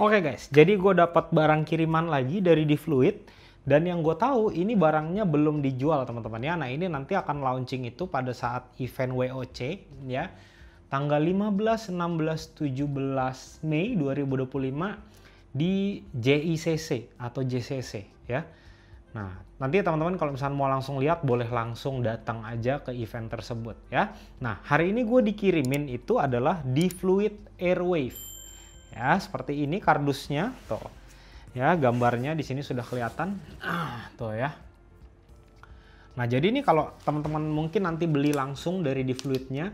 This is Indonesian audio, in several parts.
Oke guys, jadi gue dapat barang kiriman lagi dari Difluid dan yang gue tahu ini barangnya belum dijual teman-teman ya. Nah ini nanti akan launching itu pada saat event WOC ya, tanggal 15, 16, 17 Mei 2025 di JICC atau JCC ya. Nah nanti teman-teman kalau misalnya mau langsung lihat boleh langsung datang aja ke event tersebut ya. Nah hari ini gue dikirimin itu adalah Difluid Airwave. Ya, seperti ini kardusnya, tuh. Ya, gambarnya di sini sudah kelihatan. Tuh ya. Nah, jadi ini kalau teman-teman mungkin nanti beli langsung dari Difluidnya,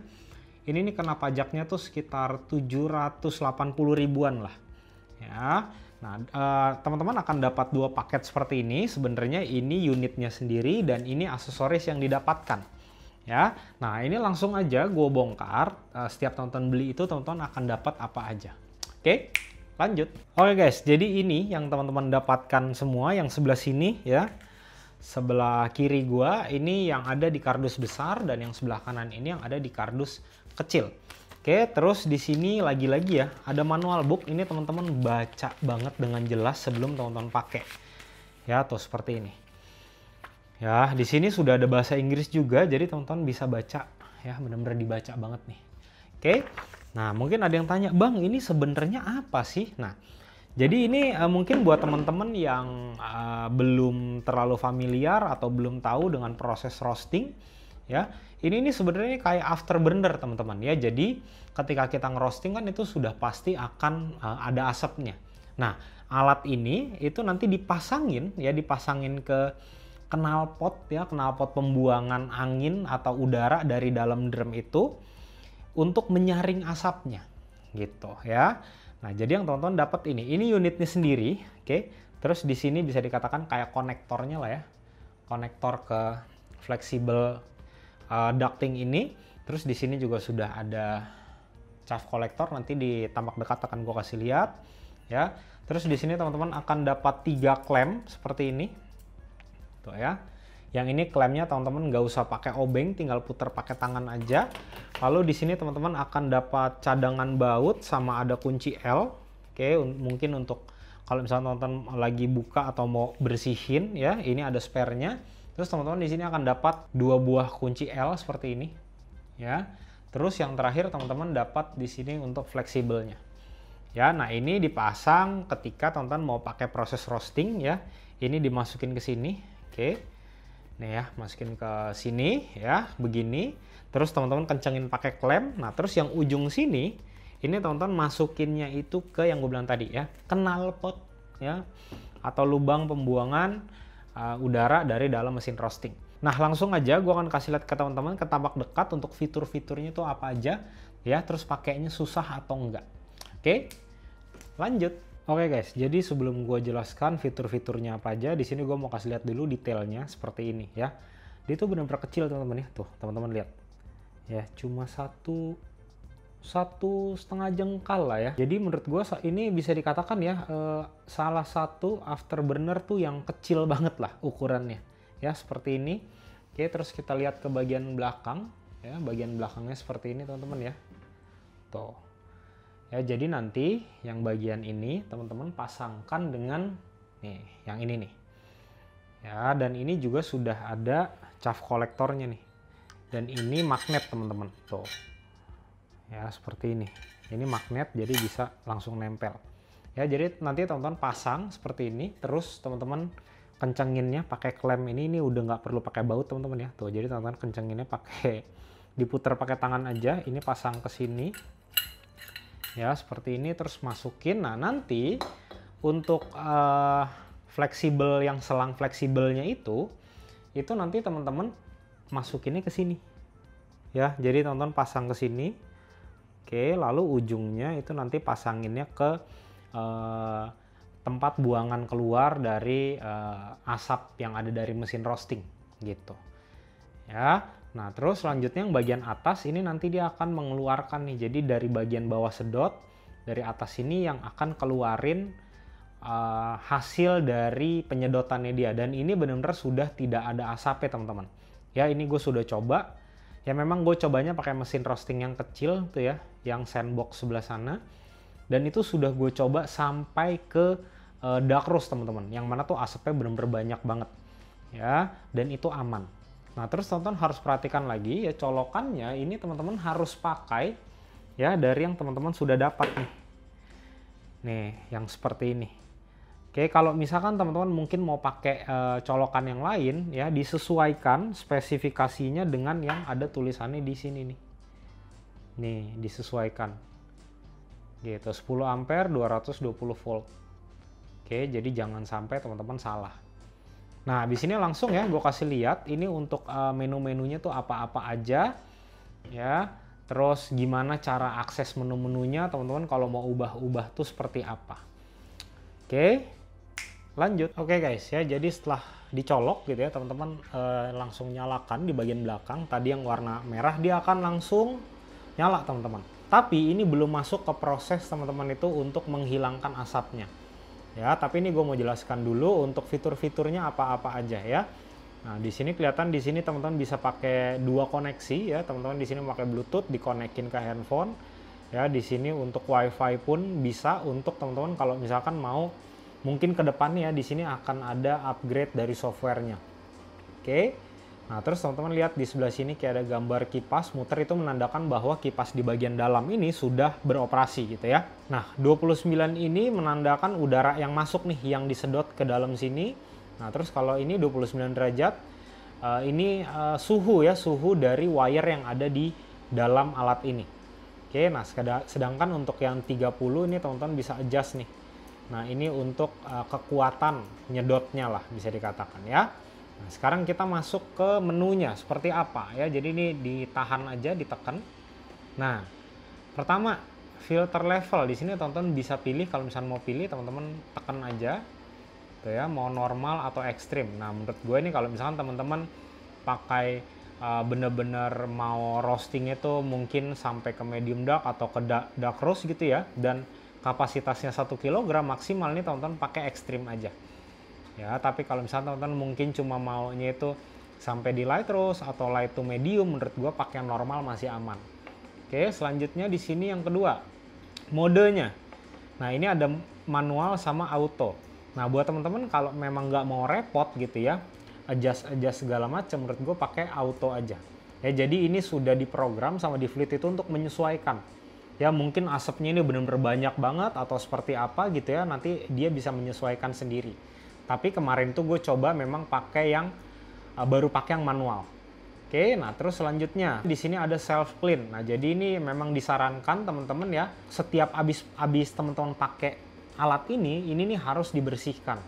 ini nih kena pajaknya tuh sekitar 780 ribuan lah. Ya. Nah, teman-teman akan dapat dua paket seperti ini. Sebenarnya ini unitnya sendiri dan ini aksesoris yang didapatkan. Ya. Nah, ini langsung aja gue bongkar. Setiap teman-teman beli itu teman-teman akan dapat apa aja. Oke, lanjut. Oke guys, jadi ini yang teman-teman dapatkan semua, yang sebelah sini ya. Sebelah kiri gua ini yang ada di kardus besar dan yang sebelah kanan ini yang ada di kardus kecil. Oke, terus di sini lagi-lagi ya, ada manual book. Ini teman-teman baca banget dengan jelas sebelum teman-teman pakai. Ya, tuh seperti ini. Ya, di sini sudah ada bahasa Inggris juga, jadi teman-teman bisa baca ya, benar-benar dibaca banget nih. Oke. Nah, mungkin ada yang tanya, "Bang, ini sebenarnya apa sih?" Nah, jadi ini mungkin buat teman-teman yang belum terlalu familiar atau belum tahu dengan proses roasting, ya. Ini sebenarnya kayak afterburner, teman-teman ya. Jadi, ketika kita ngerosting kan itu sudah pasti akan ada asapnya. Nah, alat ini itu nanti dipasangin ya, dipasangin ke knalpot ya, knalpot pembuangan angin atau udara dari dalam drum itu untuk menyaring asapnya gitu ya. Nah, jadi yang teman-teman dapat ini unitnya sendiri, oke. Terus di sini bisa dikatakan kayak konektornya lah ya. Konektor ke fleksibel ducting ini. Terus di sini juga sudah ada chaff collector, nanti di tampak dekat akan gue kasih lihat ya. Terus di sini teman-teman akan dapat 3 klem seperti ini. Tuh ya. Yang ini klemnya teman-teman nggak usah pakai obeng, tinggal putar pakai tangan aja. Lalu di sini teman-teman akan dapat cadangan baut sama ada kunci L. Oke, mungkin untuk kalau misalnya teman-teman lagi buka atau mau bersihin ya, ini ada spare-nya. Terus teman-teman di sini akan dapat 2 buah kunci L seperti ini. Ya. Terus yang terakhir teman-teman dapat di sini untuk fleksibelnya. Ya, nah ini dipasang ketika teman-teman mau pakai proses roasting ya. Ini dimasukin ke sini. Oke. Nih ya, masukin ke sini ya, begini. Terus teman-teman kencengin pakai klem. Nah, terus yang ujung sini, ini teman-teman masukinnya itu ke yang gue bilang tadi ya, knalpot ya, atau lubang pembuangan udara dari dalam mesin roasting. Nah, langsung aja gue akan kasih lihat ke teman-teman ke tampak dekat untuk fitur-fiturnya itu apa aja ya, terus pakainya susah atau enggak. Oke, lanjut. Oke guys, jadi sebelum gue jelaskan fitur-fiturnya apa aja, di sini gue mau kasih lihat dulu detailnya seperti ini ya. Dia tuh benar-benar kecil teman-teman ya, tuh teman-teman lihat ya, cuma satu setengah jengkal lah ya. Jadi menurut gue ini bisa dikatakan ya salah satu afterburner tuh yang kecil banget lah ukurannya ya, seperti ini. Oke, terus kita lihat ke bagian belakang ya, bagian belakangnya seperti ini teman-teman ya, tuh. Ya, jadi nanti yang bagian ini teman-teman pasangkan dengan nih, yang ini nih. Ya, dan ini juga sudah ada chaff kolektornya nih. Dan ini magnet teman-teman. Tuh. Ya, seperti ini. Ini magnet jadi bisa langsung nempel. Ya, jadi nanti teman-teman pasang seperti ini, terus teman-teman kencenginnya pakai klem ini udah nggak perlu pakai baut teman-teman ya. Tuh, jadi teman-teman kencenginnya pakai diputar pakai tangan aja. Ini pasang ke sini. Ya, seperti ini, terus masukin. Nah, nanti untuk fleksibel, yang selang fleksibelnya itu nanti teman-teman masukinnya ke sini. Ya, jadi teman-teman pasang ke sini. Oke, lalu ujungnya itu nanti pasanginnya ke tempat buangan keluar dari asap yang ada dari mesin roasting gitu. Ya. Nah, terus selanjutnya yang bagian atas ini nanti dia akan mengeluarkan nih. Jadi dari bagian bawah sedot, dari atas ini yang akan keluarin hasil dari penyedotannya dia. Dan ini benar-benar sudah tidak ada asapnya teman-teman. Ya, ini gue sudah coba. Ya memang gue cobanya pakai mesin roasting yang kecil tuh ya, yang sandbox sebelah sana. Dan itu sudah gue coba sampai ke dark roast teman-teman, yang mana tuh asapnya bener-bener banyak banget ya, dan itu aman. Nah terus teman-teman harus perhatikan lagi ya, colokannya ini teman-teman harus pakai ya dari yang teman-teman sudah dapat nih yang seperti ini. Oke, kalau misalkan teman-teman mungkin mau pakai colokan yang lain ya, disesuaikan spesifikasinya dengan yang ada tulisannya di sini nih. Nih, disesuaikan. Gitu, 10 ampere 220 volt. Oke, jadi jangan sampai teman-teman salah. Nah, di sini langsung ya gue kasih lihat ini untuk menu-menunya tuh apa-apa aja ya. Terus gimana cara akses menu-menunya teman-teman kalau mau ubah-ubah tuh seperti apa. Oke, lanjut. Oke guys ya, jadi setelah dicolok gitu ya teman-teman, langsung nyalakan di bagian belakang. Tadi yang warna merah dia akan langsung nyala teman-teman. Tapi ini belum masuk ke proses teman-teman itu untuk menghilangkan asapnya. Ya, tapi ini gue mau jelaskan dulu untuk fitur-fiturnya apa-apa aja ya. Nah, di sini kelihatan di sini teman-teman bisa pakai 2 koneksi ya. Teman-teman di sini pakai Bluetooth dikonekin ke handphone. Ya, di sini untuk WiFi pun bisa untuk teman-teman kalau misalkan mau mungkin ke depannya di sini akan ada upgrade dari softwarenya. Oke. Nah, terus teman-teman lihat di sebelah sini kayak ada gambar kipas muter, itu menandakan bahwa kipas di bagian dalam ini sudah beroperasi gitu ya. Nah, 29 ini menandakan udara yang masuk nih, yang disedot ke dalam sini. Nah, terus kalau ini 29 derajat, ini suhu ya, suhu dari wire yang ada di dalam alat ini. Oke, nah sedangkan untuk yang 30 ini teman-teman bisa adjust nih. Nah, ini untuk kekuatan nyedotnya lah bisa dikatakan ya. Nah, sekarang kita masuk ke menunya seperti apa ya. Jadi ini ditahan aja, ditekan. Nah, pertama filter level di sini teman-teman bisa pilih, kalau misalnya mau pilih teman-teman tekan aja. Tuh ya, mau normal atau ekstrim. Nah, menurut gue ini kalau misalkan teman-teman pakai bener-bener mau roasting itu mungkin sampai ke medium dark atau ke dark roast gitu ya, dan kapasitasnya 1 kg maksimal nih teman-teman pakai ekstrim aja. Ya, tapi kalau misalnya teman-teman mungkin cuma maunya itu sampai di light roast atau light to medium, menurut gua pakai yang normal masih aman. Oke, selanjutnya di sini yang kedua, modenya. Nah, ini ada manual sama auto. Nah, buat teman-teman kalau memang nggak mau repot gitu ya, adjust segala macam, menurut gua pakai auto aja. Ya, jadi ini sudah diprogram sama di Fluid itu untuk menyesuaikan. Ya, mungkin asapnya ini benar-benar banyak banget atau seperti apa gitu ya, nanti dia bisa menyesuaikan sendiri. Tapi kemarin tuh gue coba memang pakai yang baru pakai yang manual. Oke, nah terus selanjutnya di sini ada self clean. Nah, jadi ini memang disarankan teman-teman ya, setiap habis teman-teman pakai alat ini nih harus dibersihkan.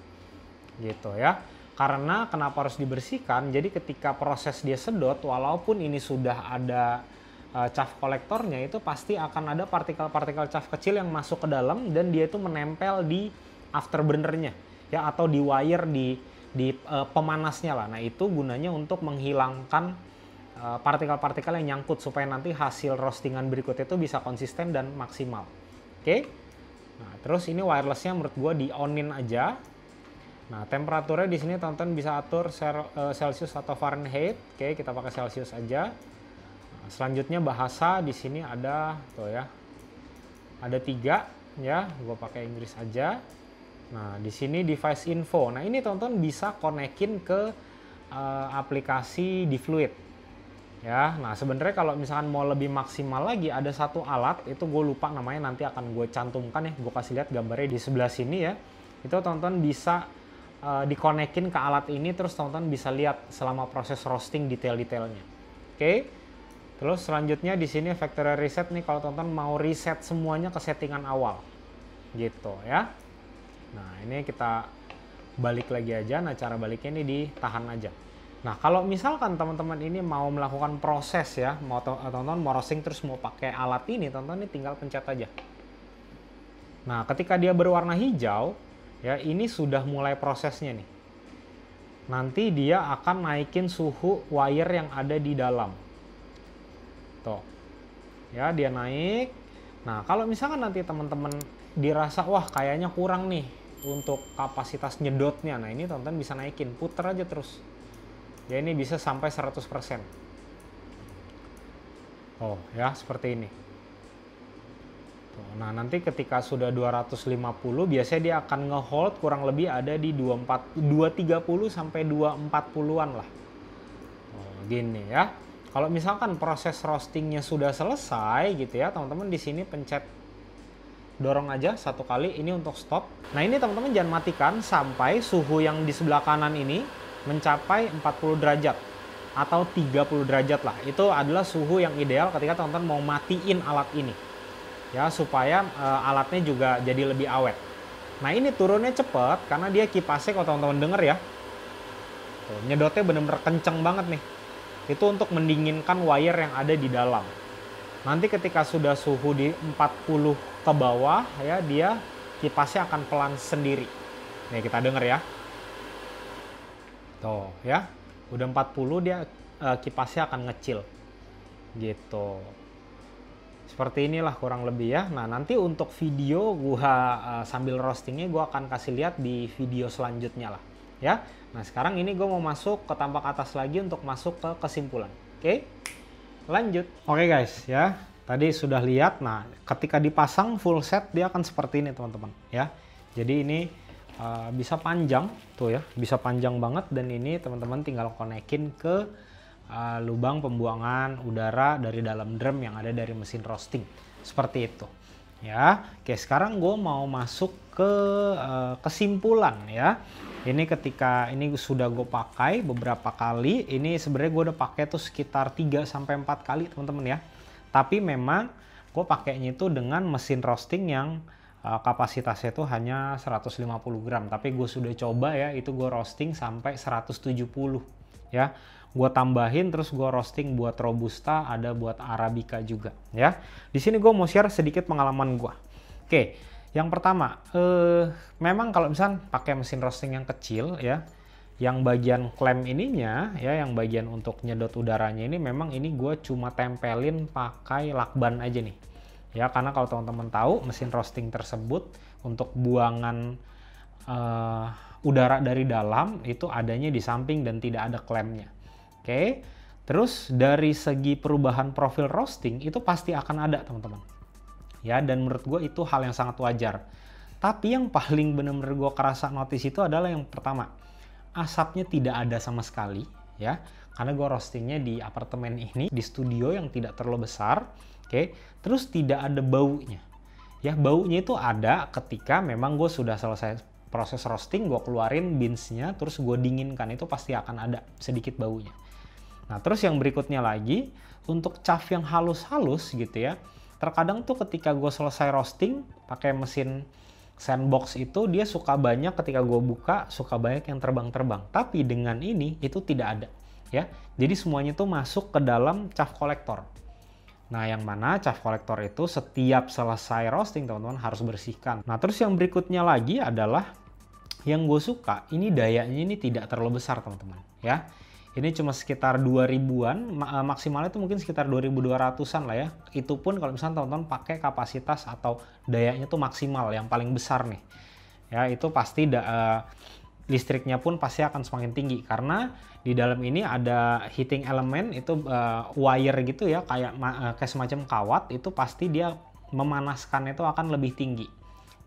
Gitu ya. Karena kenapa harus dibersihkan? Jadi ketika proses dia sedot, walaupun ini sudah ada chaff kolektornya, itu pasti akan ada partikel-partikel chaff kecil yang masuk ke dalam dan dia itu menempel di afterburnernya. Ya, atau di wire di pemanasnya lah. Nah, itu gunanya untuk menghilangkan partikel-partikel yang nyangkut supaya nanti hasil roastingan berikutnya itu bisa konsisten dan maksimal. Oke. Nah, terus ini wirelessnya menurut gua di on-in aja. Nah, temperaturnya di sini teman-teman bisa atur Celsius atau Fahrenheit. Oke, kita pakai Celsius aja. Nah, selanjutnya bahasa di sini ada tuh ya. Ada 3 ya, gua pakai Inggris aja. Nah, di sini device info. Nah, ini teman-teman bisa konekin ke aplikasi di Fluid. Ya, nah sebenarnya kalau misalkan mau lebih maksimal lagi, ada satu alat, itu gue lupa namanya, nanti akan gue cantumkan ya, gue kasih lihat gambarnya di sebelah sini ya. Itu teman-teman bisa dikonekin ke alat ini, terus teman-teman bisa lihat selama proses roasting detail-detailnya. Oke. Terus selanjutnya di sini factory reset nih, kalau teman-teman mau reset semuanya ke settingan awal. Gitu ya. Nah, ini kita balik lagi aja. Nah, cara baliknya ini ditahan aja. Nah, kalau misalkan teman-teman ini mau melakukan proses ya, mau teman-teman mau roasting terus mau pakai alat ini, teman-teman ini tinggal pencet aja. Nah, ketika dia berwarna hijau, ya ini sudah mulai prosesnya nih. Nanti dia akan naikin suhu wire yang ada di dalam. Tuh. Ya, dia naik. Nah, kalau misalkan nanti teman-teman dirasa, wah kayaknya kurang nih untuk kapasitas nyedotnya, nah ini teman-teman bisa naikin, puter aja terus ya, ini bisa sampai 100%. Oh ya, seperti ini Nah, nanti ketika sudah 250 biasanya dia akan ngehold kurang lebih ada di 230 sampai 240-an lah. Gini ya. Kalau misalkan proses roastingnya sudah selesai gitu ya, teman-teman di sini pencet dorong aja satu kali ini untuk stop. Nah, ini teman-teman jangan matikan sampai suhu yang di sebelah kanan ini mencapai 40 derajat atau 30 derajat lah. Itu adalah suhu yang ideal ketika teman-teman mau matiin alat ini. Ya, supaya alatnya juga jadi lebih awet. Nah, ini turunnya cepet karena dia kipasnya kalau teman-teman denger ya. Tuh, nyedotnya bener-bener kenceng banget nih. Itu untuk mendinginkan wire yang ada di dalam. Nanti ketika sudah suhu di 40 ke bawah ya, dia kipasnya akan pelan sendiri. Nih kita denger ya. Tuh ya, udah 40 dia kipasnya akan ngecil. Gitu. Seperti inilah kurang lebih ya. Nah, nanti untuk video gua sambil roastingnya gua akan kasih lihat di video selanjutnya lah ya. Nah, sekarang ini gue mau masuk ke tampak atas lagi untuk masuk ke kesimpulan. Oke, lanjut. Oke guys ya, tadi sudah lihat. Nah, ketika dipasang full set dia akan seperti ini teman-teman ya. Jadi ini bisa panjang tuh ya, bisa panjang banget. Dan ini teman-teman tinggal konekin ke lubang pembuangan udara dari dalam drum yang ada dari mesin roasting. Seperti itu ya. Oke, sekarang gue mau masuk ke kesimpulan ya. Ini ketika ini sudah gue pakai beberapa kali, ini sebenarnya gue udah pakai tuh sekitar 3 sampai 4 kali teman-teman ya. Tapi memang gue pakainya itu dengan mesin roasting yang kapasitasnya itu hanya 150 gram. Tapi gue sudah coba ya, itu gue roasting sampai 170 ya. Gue tambahin terus gue roasting buat Robusta, ada buat Arabica juga ya. Di sini gue mau share sedikit pengalaman gue. Oke. Yang pertama, memang kalau misalnya pakai mesin roasting yang kecil ya, yang bagian klem ininya ya, yang bagian untuk nyedot udaranya ini memang ini gue cuma tempelin pakai lakban aja nih. Ya, karena kalau teman-teman tahu mesin roasting tersebut untuk buangan udara dari dalam itu adanya di samping dan tidak ada klemnya. Oke. Terus dari segi perubahan profil roasting itu pasti akan ada teman-teman. Ya, dan menurut gue itu hal yang sangat wajar. Tapi yang paling benar-benar gue kerasa notice itu adalah yang pertama, asapnya tidak ada sama sekali ya, karena gue roastingnya di apartemen ini, di studio yang tidak terlalu besar. Oke. Terus tidak ada baunya ya. Baunya itu ada ketika memang gue sudah selesai proses roasting, gue keluarin beansnya, terus gue dinginkan, itu pasti akan ada sedikit baunya. Nah, terus yang berikutnya lagi, untuk chaff yang halus-halus gitu ya, terkadang tuh ketika gue selesai roasting pakai mesin sandbox itu dia suka banyak, ketika gue buka suka banyak yang terbang-terbang. Tapi dengan ini itu tidak ada ya. Jadi semuanya tuh masuk ke dalam chaff collector. Nah, yang mana chaff collector itu setiap selesai roasting teman-teman harus bersihkan. Nah, terus yang berikutnya lagi adalah yang gue suka, ini dayanya ini tidak terlalu besar teman-teman ya. Ini cuma sekitar 2000-an, maksimalnya itu mungkin sekitar 2200-an lah ya. Itu pun kalau misalnya teman-teman pakai kapasitas atau dayanya tuh maksimal, yang paling besar nih. Ya, itu pasti listriknya pun pasti akan semakin tinggi. Karena di dalam ini ada heating element, itu wire gitu ya, kayak semacam kawat, itu pasti dia memanaskan itu akan lebih tinggi.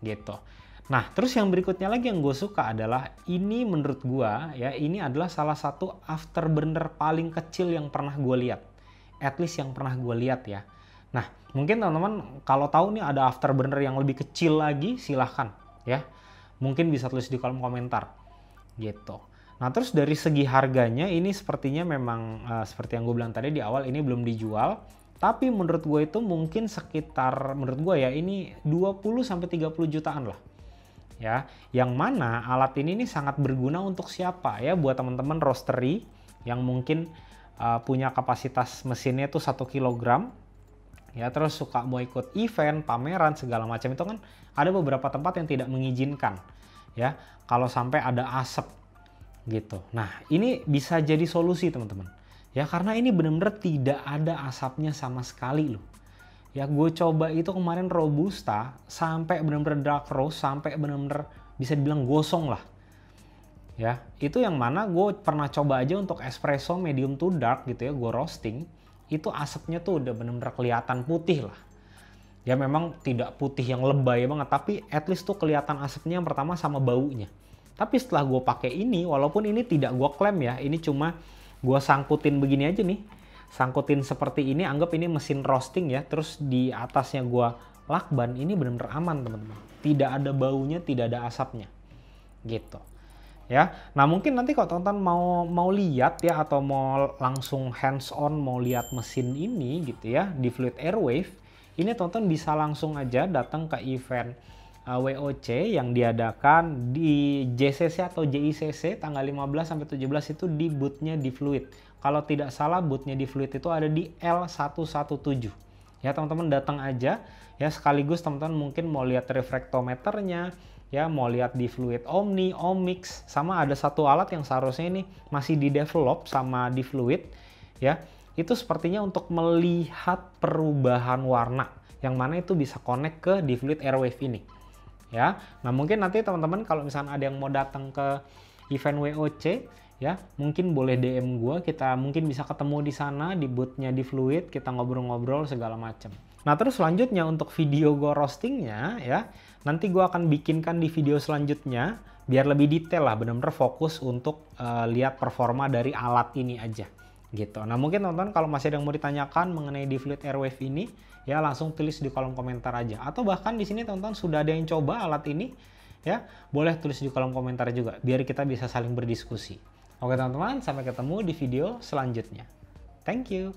Gitu. Nah, terus yang berikutnya lagi yang gue suka adalah ini menurut gue ya, ini adalah salah satu afterburner paling kecil yang pernah gue lihat. At least yang pernah gue lihat ya. Nah, mungkin teman-teman kalau tahu nih ada afterburner yang lebih kecil lagi, silahkan ya. Mungkin bisa tulis di kolom komentar. Gitu. Nah, terus dari segi harganya ini sepertinya memang seperti yang gue bilang tadi di awal, ini belum dijual. Tapi menurut gue itu mungkin sekitar, menurut gue ya, ini 20-30 jutaan lah. Ya, yang mana alat ini nih sangat berguna untuk siapa ya, buat teman-teman roastery yang mungkin punya kapasitas mesinnya itu 1 kg ya, terus suka mau ikut event, pameran segala macam, itu kan ada beberapa tempat yang tidak mengizinkan ya kalau sampai ada asap gitu. Nah, ini bisa jadi solusi teman-teman ya, karena ini benar-benar tidak ada asapnya sama sekali loh. Ya, gue coba itu kemarin Robusta sampai benar-benar dark roast, sampai benar-benar bisa dibilang gosong lah. Ya, itu yang mana gue pernah coba aja untuk espresso medium to dark gitu ya, gue roasting, itu asapnya tuh udah benar-benar kelihatan putih lah. Ya memang tidak putih yang lebay banget, tapi at least tuh kelihatan asapnya yang pertama sama baunya. Tapi setelah gue pakai ini, walaupun ini tidak gue klaim ya, ini cuma gue sangkutin begini aja nih. Sangkutin seperti ini, anggap ini mesin roasting ya, terus di atasnya gue lakban, ini benar-benar aman teman-teman. Tidak ada baunya, tidak ada asapnya. Gitu. Ya, nah mungkin nanti kalau teman-teman mau lihat ya, atau mau langsung hands on mau lihat mesin ini gitu ya di Fluid Airwave, ini teman-teman bisa langsung aja datang ke event WOC yang diadakan di JCC atau JICC tanggal 15 sampai 17 itu di booth-nya di Fluid. Kalau tidak salah booth-nya di Fluid itu ada di L117. Ya, teman-teman datang aja ya, sekaligus teman-teman mungkin mau lihat refraktometernya, ya mau lihat di Fluid Omni, Omix, sama ada satu alat yang seharusnya ini masih di develop sama di Fluid ya. Itu sepertinya untuk melihat perubahan warna yang mana itu bisa connect ke di Fluid Airwave ini. Ya. Nah, mungkin nanti teman-teman kalau misalnya ada yang mau datang ke event WOC ya, mungkin boleh DM gua, kita mungkin bisa ketemu di sana di booth-nya di Fluid, kita ngobrol-ngobrol segala macam. Nah, terus selanjutnya untuk video gua roastingnya ya, nanti gua akan bikinkan di video selanjutnya biar lebih detail lah, benar-benar fokus untuk lihat performa dari alat ini aja gitu. Nah, mungkin teman-teman kalau masih ada yang mau ditanyakan mengenai di Fluid Airwave ini ya, langsung tulis di kolom komentar aja, atau bahkan di sini teman-teman sudah ada yang coba alat ini ya, boleh tulis di kolom komentar juga biar kita bisa saling berdiskusi. Oke teman-teman, sampai ketemu di video selanjutnya. Thank you.